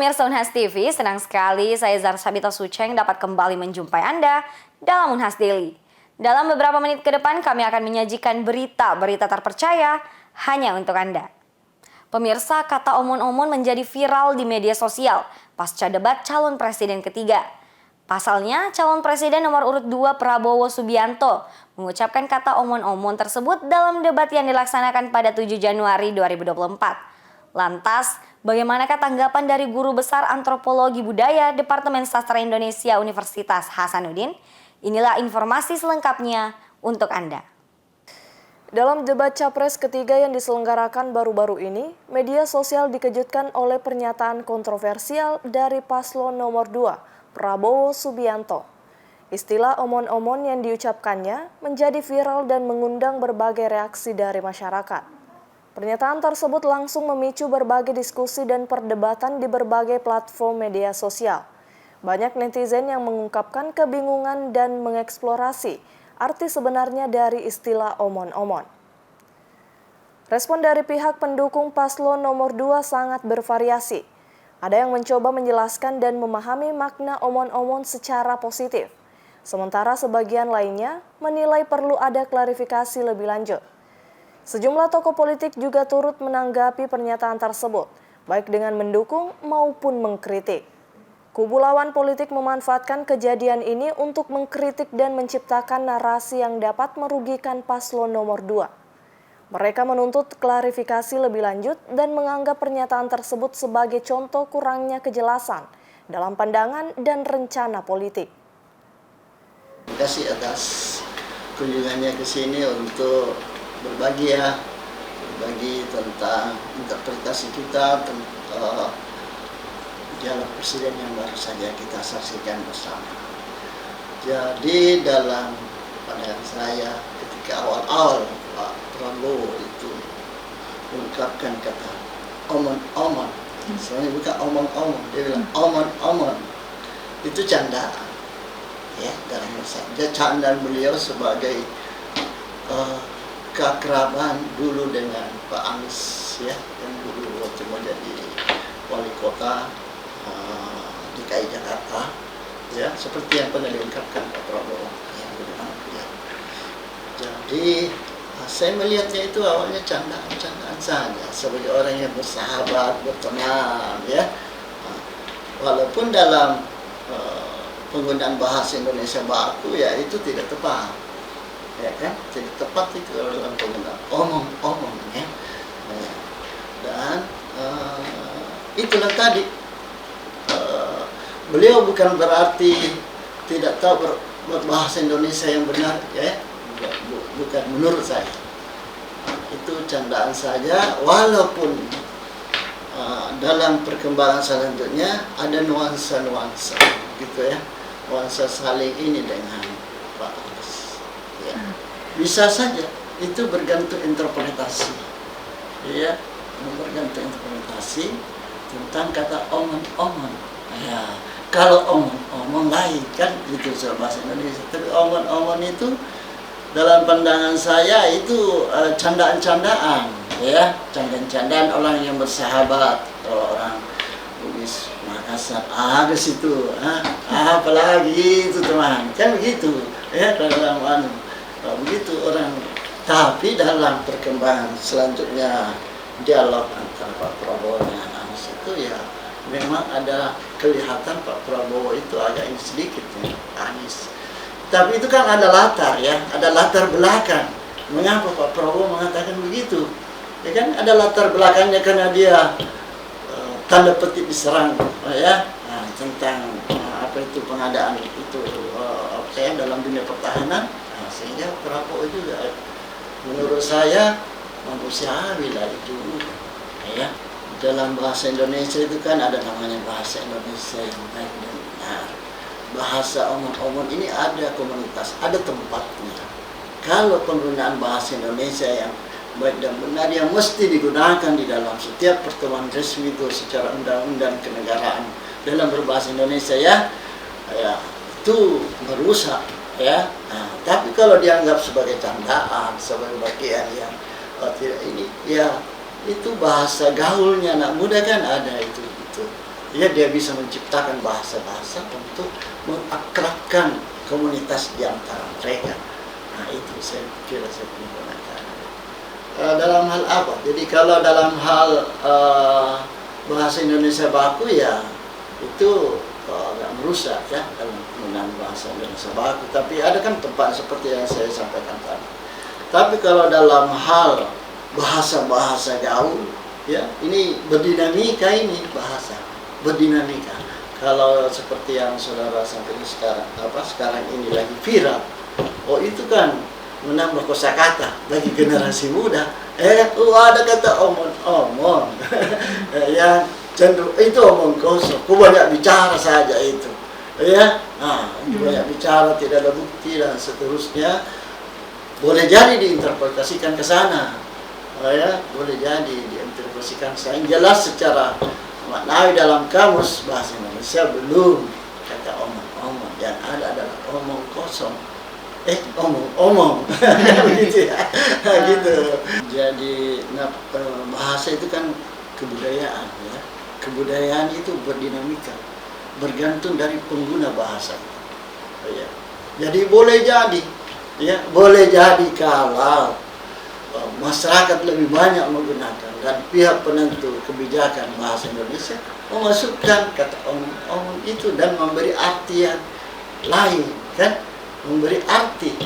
pemirsa Unhas TV, senang sekali saya Zara Sabita Suceng dapat kembali menjumpai Anda dalam Unhas Daily. Dalam beberapa menit ke depan kami akan menyajikan berita-berita terpercaya hanya untuk Anda. Pemirsa, kata omon-omon menjadi viral di media sosial pasca debat calon presiden ketiga. Pasalnya, calon presiden nomor urut 2 Prabowo Subianto mengucapkan kata omon-omon tersebut dalam debat yang dilaksanakan pada 7 Januari 2024. Lantas, bagaimanakah tanggapan dari Guru Besar Antropologi Budaya Departemen Sastra Indonesia Universitas Hasanuddin? Inilah informasi selengkapnya untuk Anda. Dalam debat Capres ketiga yang diselenggarakan baru-baru ini, media sosial dikejutkan oleh pernyataan kontroversial dari paslon nomor 2, Prabowo Subianto. Istilah omon-omon yang diucapkannya menjadi viral dan mengundang berbagai reaksi dari masyarakat. Pernyataan tersebut langsung memicu berbagai diskusi dan perdebatan di berbagai platform media sosial. Banyak netizen yang mengungkapkan kebingungan dan mengeksplorasi arti sebenarnya dari istilah omon-omon. Respon dari pihak pendukung paslon nomor 2 sangat bervariasi. Ada yang mencoba menjelaskan dan memahami makna omon-omon secara positif. Sementara sebagian lainnya menilai perlu ada klarifikasi lebih lanjut. Sejumlah tokoh politik juga turut menanggapi pernyataan tersebut, baik dengan mendukung maupun mengkritik. Kubu lawan politik memanfaatkan kejadian ini untuk mengkritik dan menciptakan narasi yang dapat merugikan paslon nomor 2. Mereka menuntut klarifikasi lebih lanjut dan menganggap pernyataan tersebut sebagai contoh kurangnya kejelasan dalam pandangan dan rencana politik. Terima kasih atas kunjungannya ke sini untuk berbagi tentang interpretasi kita tentang dialog presiden yang baru saja kita saksikan bersama. Jadi dalam pandangan saya ketika awal-awal Pak Prabowo itu mengungkapkan kata omon-omon, sebenarnya bukan omon-omon, dia bilang omon-omon, itu candaan. Ya, dalam masa dia candaan beliau sebagai keakraban dulu dengan Pak Anies, ya, yang dulu waktu mau jadi wali kota DKI Jakarta, ya, seperti yang pernah diungkapkan Pak Prabowo. Ya. Jadi saya melihatnya itu awalnya candaan-candaan saja sebagai orang yang bersahabat, berteman, ya. Walaupun dalam penggunaan bahasa Indonesia baku ya itu tidak tepat. Ya kan, tidak tepat itu dalam penggunaan omong-omong, ya. Dan itulah tadi beliau bukan berarti tidak tahu berbahasa Indonesia yang benar, ya, bukan menurut saya. Itu candaan saja, walaupun dalam perkembangan selanjutnya ada nuansa-nuansa, gitu ya, nuansa saling ini dengan Pak Anies. Ya. Bisa saja itu bergantung interpretasi, ya, bergantung interpretasi tentang kata omon-omon. Ya, kalau omon-omon lain kan itu bahasa Indonesia, tapi omon-omon itu dalam pandangan saya itu candaan-candaan, ya, candaan-candaan orang yang bersahabat. Kalau orang Bugis Makassar, ke situ, apalagi itu teman, kan begitu, ya, dalam begitu orang. Tapi dalam perkembangan selanjutnya dialog antara Pak Prabowo dengan Anies itu ya memang ada kelihatan Pak Prabowo itu agak ini sedikit, ya, Anies. Tapi itu kan ada latar, ya, ada latar belakang. Mengapa Pak Prabowo mengatakan begitu? Ya kan ada latar belakangnya karena dia tanda petik diserang, ya, tentang apa itu pengadaan itu dalam dunia pertahanan. Sehingga Prabowo juga menurut saya manusiawi lah itu, ya. Dalam bahasa Indonesia itu kan ada namanya bahasa Indonesia yang baik dan benar. Bahasa omon-omon ini ada komunitas, ada tempatnya. Kalau penggunaan bahasa Indonesia yang baik dan benar yang mesti digunakan di dalam setiap pertemuan resmi itu secara undang-undang kenegaraan dalam berbahasa Indonesia, ya, itu merusak, ya. Tapi kalau dianggap sebagai candaan, sebagai bagian yang tidak ini, ya, itu bahasa gaulnya anak muda kan ada itu. ya dia bisa menciptakan bahasa-bahasa untuk mengakrabkan komunitas di antara mereka. Nah itu saya kira saya punya penekanan. Dalam hal apa? Jadi kalau dalam hal bahasa Indonesia baku ya itu agak merusak ya dalam penggunaan bahasa Indonesia baku. Tapi ada kan tempat seperti yang saya sampaikan tadi. Tapi kalau dalam hal bahasa-bahasa gaul, ya ini berdinamika, ini bahasa berdinamika. Kalau seperti yang saudara sampaikan sekarang ini lagi viral, oh itu kan menambah kosakata bagi generasi muda. Ada kata omong-omong, yang cenderung itu omong kosong. Ku banyak bicara saja itu, ya. Banyak bicara tidak ada bukti dan seterusnya. Boleh jadi diinterpretasikan ke sana, ya. Boleh jadi diinterpretasikan. Saya jelas secara maknawi dalam kamus bahasa Indonesia belum kata omong-omong, yang ada adalah omong kosong. Omong-omong gitu ya. Gitu. Jadi bahasa itu kan kebudayaan ya. Kebudayaan itu berdinamika, bergantung dari pengguna bahasa. Ya. Jadi boleh jadi kalau masyarakat lebih banyak menggunakan dan pihak penentu kebijakan bahasa Indonesia memasukkan kata omong-omong itu dan memberi artian lain, kan? Memberi arti.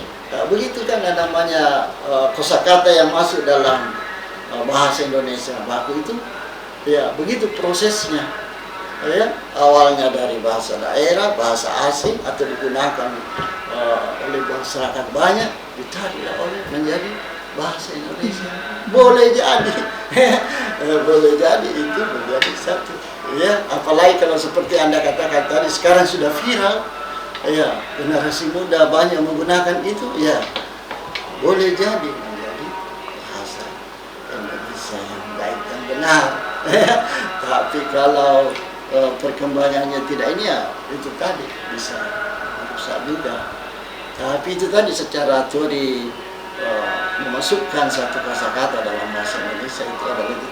Begitu kan namanya kosakata yang masuk dalam bahasa Indonesia baku itu, ya begitu prosesnya. Ya, awalnya dari bahasa daerah, bahasa asing atau digunakan oleh masyarakat banyak, ditarilah oleh menjadi bahasa Indonesia. Boleh jadi, boleh jadi itu menjadi satu. Ya, apalagi kalau seperti Anda katakan tadi, sekarang sudah viral. Ya, generasi muda banyak menggunakan itu, ya boleh jadi menjadi bahasa Indonesia yang baik dan benar. Tapi kalau perkembangannya tidak ini, ya itu tadi bisa merusak juga. Tapi itu tadi secara teori memasukkan satu kosakata dalam bahasa Indonesia itu adalah itu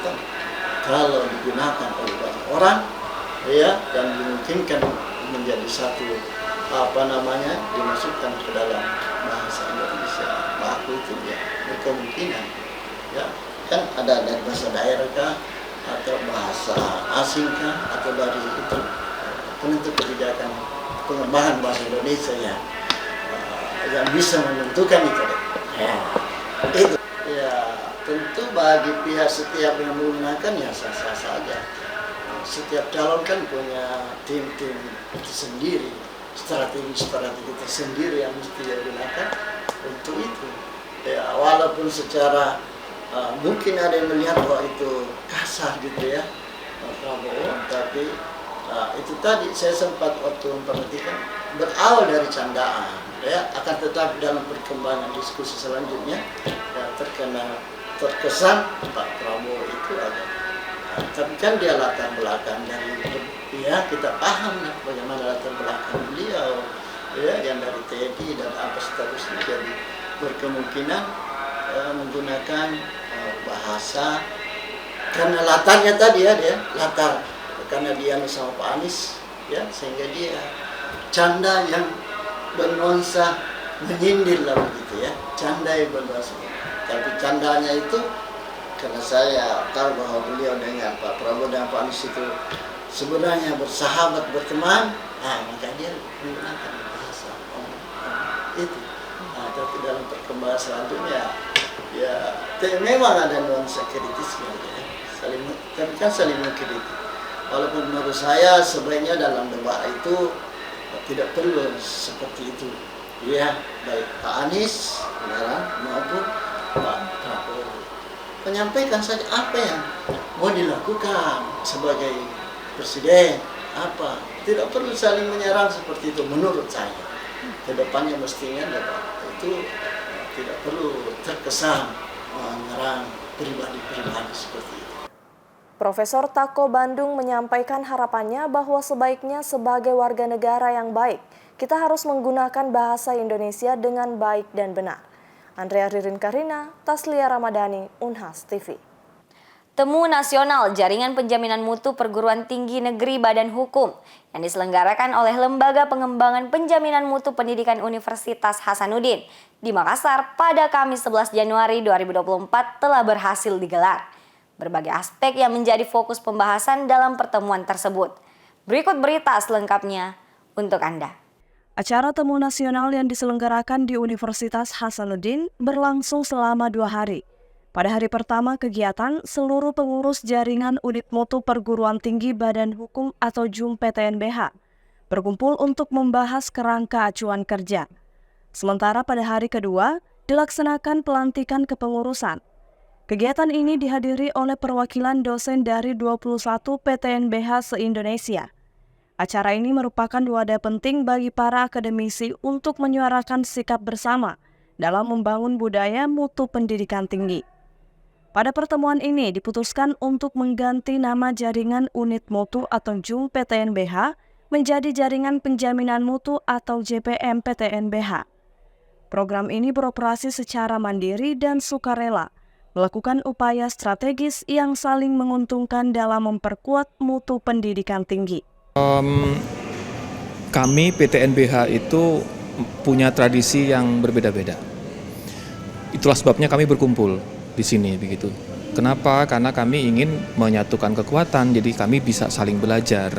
kalau digunakan oleh banyak orang, ya, dan dimungkinkan menjadi satu dimasukkan ke dalam bahasa Indonesia baku itu, ya berkemungkinan, ya kan ada dari bahasa daerah kah atau bahasa asing kah atau dari itu penentu kebijakan pengembangan bahasa Indonesia ya yang bisa menentukan itu. Itu ya tentu bagi pihak setiap yang menggunakan ya sah-sah saja. Setiap calon kan punya tim-tim sendiri, strategi tersendiri yang mesti dia gunakan untuk itu. Ya walaupun secara mungkin ada yang melihat bahwa itu kasar gitu ya Prabowo, tapi itu tadi saya sempat waktu memperhatikan berawal dari candaan, ya akan tetapi dalam perkembangan diskusi selanjutnya ya terkesan Pak Prabowo itu agak tapi kan dia latar belakang dari ya kita paham lah bagaimana latar belakang beliau ya yang dari TNI dan apa seterusnya, jadi berkemungkinan menggunakan bahasa karena latarnya tadi ya dia latar karena dia sama Pak Anies ya sehingga dia canda yang bernuansa menyindir lah begitu ya, canda yang bernuansa. Tapi candanya itu karena saya tahu bahwa beliau dengan Pak Prabowo dan Pak Anies itu sebenarnya bersahabat, berteman, maka dia menggunakan bahasa itu. Tapi dalam perkembangan selanjutnya, ya memang ada nuansa kritisnya, ya. Tapi kan saling mengkritik. Walaupun menurut saya sebenarnya dalam debat itu tidak perlu seperti itu, ya baik Pak Anies maupun Pak Prabowo menyampaikan saja apa yang mau dilakukan sebagai presiden, apa tidak perlu saling menyerang seperti itu menurut saya. Kedepannya mestinya itu tidak perlu terkesan menyerang pribadi-pribadi seperti itu. Profesor Tako Bandung menyampaikan harapannya bahwa sebaiknya sebagai warga negara yang baik, kita harus menggunakan bahasa Indonesia dengan baik dan benar. Andrea Ririn Karina, Taslia Ramadhani, Unhas TV. Temu Nasional Jaringan Penjaminan Mutu Perguruan Tinggi Negeri Badan Hukum yang diselenggarakan oleh Lembaga Pengembangan Penjaminan Mutu Pendidikan Universitas Hasanuddin di Makassar pada Kamis 11 Januari 2024 telah berhasil digelar. Berbagai aspek yang menjadi fokus pembahasan dalam pertemuan tersebut. Berikut berita selengkapnya untuk Anda. Acara Temu Nasional yang diselenggarakan di Universitas Hasanuddin berlangsung selama 2 hari. Pada hari pertama kegiatan, seluruh pengurus jaringan unit mutu perguruan tinggi Badan Hukum atau JUM PTNBH berkumpul untuk membahas kerangka acuan kerja. Sementara pada hari kedua, dilaksanakan pelantikan kepengurusan. Kegiatan ini dihadiri oleh perwakilan dosen dari 21 PTNBH se-Indonesia. Acara ini merupakan wadah penting bagi para akademisi untuk menyuarakan sikap bersama dalam membangun budaya mutu pendidikan tinggi. Pada pertemuan ini diputuskan untuk mengganti nama Jaringan Unit Mutu atau JUM PTNBH menjadi Jaringan Penjaminan Mutu atau JPM PTNBH. Program ini beroperasi secara mandiri dan sukarela, melakukan upaya strategis yang saling menguntungkan dalam memperkuat mutu pendidikan tinggi. Kami PTNBH itu punya tradisi yang berbeda-beda. Itulah sebabnya kami berkumpul di sini begitu. Kenapa? Karena kami ingin menyatukan kekuatan, jadi kami bisa saling belajar.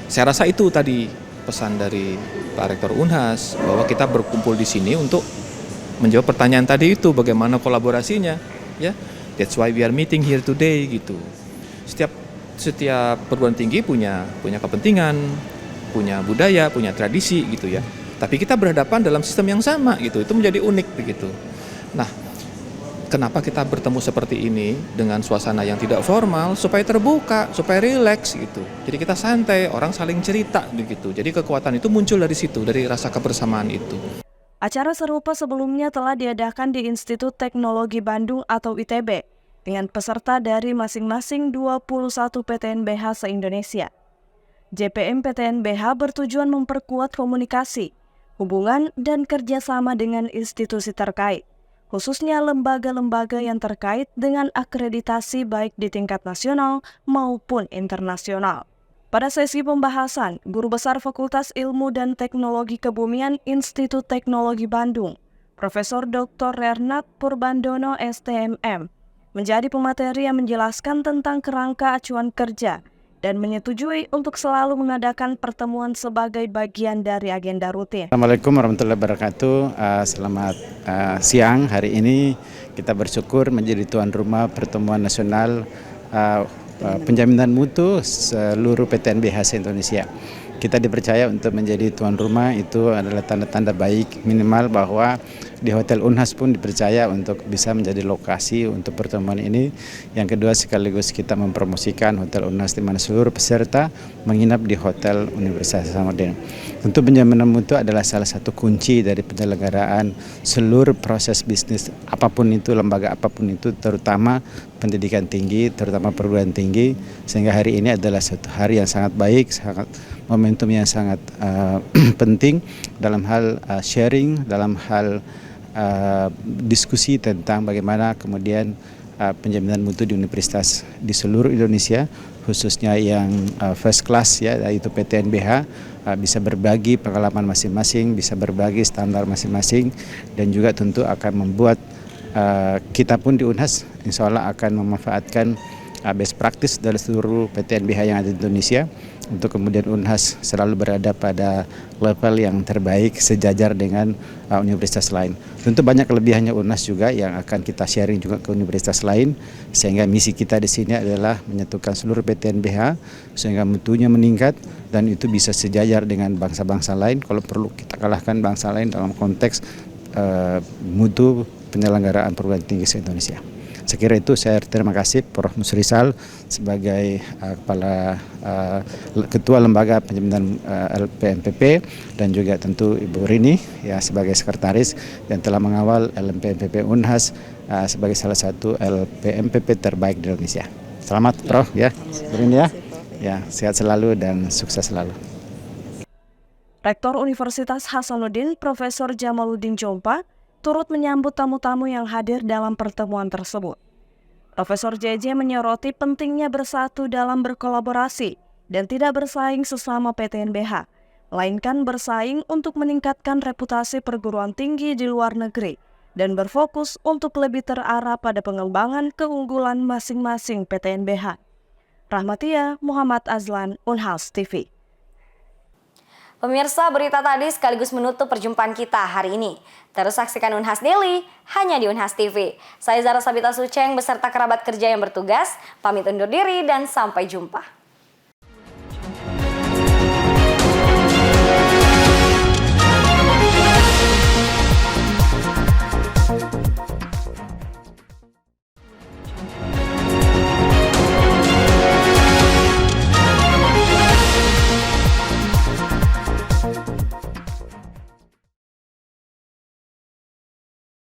Saya rasa itu tadi pesan dari Pak Rektor Unhas bahwa kita berkumpul di sini untuk menjawab pertanyaan tadi itu, bagaimana kolaborasinya, ya. That's why we are meeting here today gitu. Setiap perguruan tinggi punya kepentingan, punya budaya, punya tradisi gitu ya. Tapi kita berhadapan dalam sistem yang sama gitu. Itu menjadi unik begitu. Nah, kenapa kita bertemu seperti ini dengan suasana yang tidak formal supaya terbuka, supaya rileks gitu. Jadi kita santai, orang saling cerita begitu. Jadi kekuatan itu muncul dari situ, dari rasa kebersamaan itu. Acara serupa sebelumnya telah diadakan di Institut Teknologi Bandung atau ITB dengan peserta dari masing-masing 21 PTNBH se-Indonesia. JPM PTNBH bertujuan memperkuat komunikasi, hubungan, dan kerjasama dengan institusi terkait, khususnya lembaga-lembaga yang terkait dengan akreditasi baik di tingkat nasional maupun internasional. Pada sesi pembahasan, Guru Besar Fakultas Ilmu dan Teknologi Kebumian Institut Teknologi Bandung, Profesor Dr. Renat Purbandono STMM, menjadi pemateri yang menjelaskan tentang kerangka acuan kerja dan menyetujui untuk selalu mengadakan pertemuan sebagai bagian dari agenda rutin. Assalamualaikum warahmatullahi wabarakatuh. Selamat siang. Hari ini kita bersyukur menjadi tuan rumah pertemuan nasional penjaminan mutu seluruh PTNBH se-Indonesia. Kita dipercaya untuk menjadi tuan rumah itu adalah tanda-tanda baik, minimal bahwa di Hotel Unhas pun dipercaya untuk bisa menjadi lokasi untuk pertemuan ini. Yang kedua, sekaligus kita mempromosikan Hotel Unhas di mana seluruh peserta menginap di Hotel Universitas Hasanuddin. Tentu penjaminan mutu adalah salah satu kunci dari penyelenggaraan seluruh proses bisnis apapun itu, lembaga apapun itu, terutama pendidikan tinggi, terutama perguruan tinggi, sehingga hari ini adalah satu hari yang sangat baik, sangat momentum yang sangat penting dalam hal sharing, dalam hal diskusi tentang bagaimana kemudian penjaminan mutu di universitas di seluruh Indonesia, khususnya yang first class ya, yaitu PTNBH, bisa berbagi pengalaman masing-masing, bisa berbagi standar masing-masing, dan juga tentu akan membuat kita pun di Unhas insya Allah akan memanfaatkan best practice dari seluruh PTNBH yang ada di Indonesia untuk kemudian Unhas selalu berada pada level yang terbaik sejajar dengan universitas lain. Tentu banyak kelebihannya Unhas juga yang akan kita sharing juga ke universitas lain, sehingga misi kita di sini adalah menyatukan seluruh PTNBH sehingga mutunya meningkat dan itu bisa sejajar dengan bangsa-bangsa lain. Kalau perlu kita kalahkan bangsa lain dalam konteks mutu penyelenggaraan perguruan tinggi se-Indonesia. Sekira itu, saya terima kasih Prof. Musrizal sebagai Ketua Lembaga Penjaminan LPMPP dan juga tentu Ibu Rini ya sebagai Sekretaris yang telah mengawal LPMPP Unhas sebagai salah satu LPMPP terbaik di Indonesia. Selamat Prof. Ya, Ibu Rini ya. Ya, sehat selalu dan sukses selalu. Rektor Universitas Hasanuddin, Profesor Jamaluddin Jompa, turut menyambut tamu-tamu yang hadir dalam pertemuan tersebut. Profesor JJ menyoroti pentingnya bersatu dalam berkolaborasi dan tidak bersaing sesama PTNBH, melainkan bersaing untuk meningkatkan reputasi perguruan tinggi di luar negeri dan berfokus untuk lebih terarah pada pengembangan keunggulan masing-masing PTNBH. Rahmatia Muhammad Azlan, Unhas TV. Pemirsa, berita tadi sekaligus menutup perjumpaan kita hari ini. Terus saksikan Unhas Daily hanya di Unhas TV. Saya Zara Sabita Suceng beserta kerabat kerja yang bertugas, pamit undur diri dan sampai jumpa.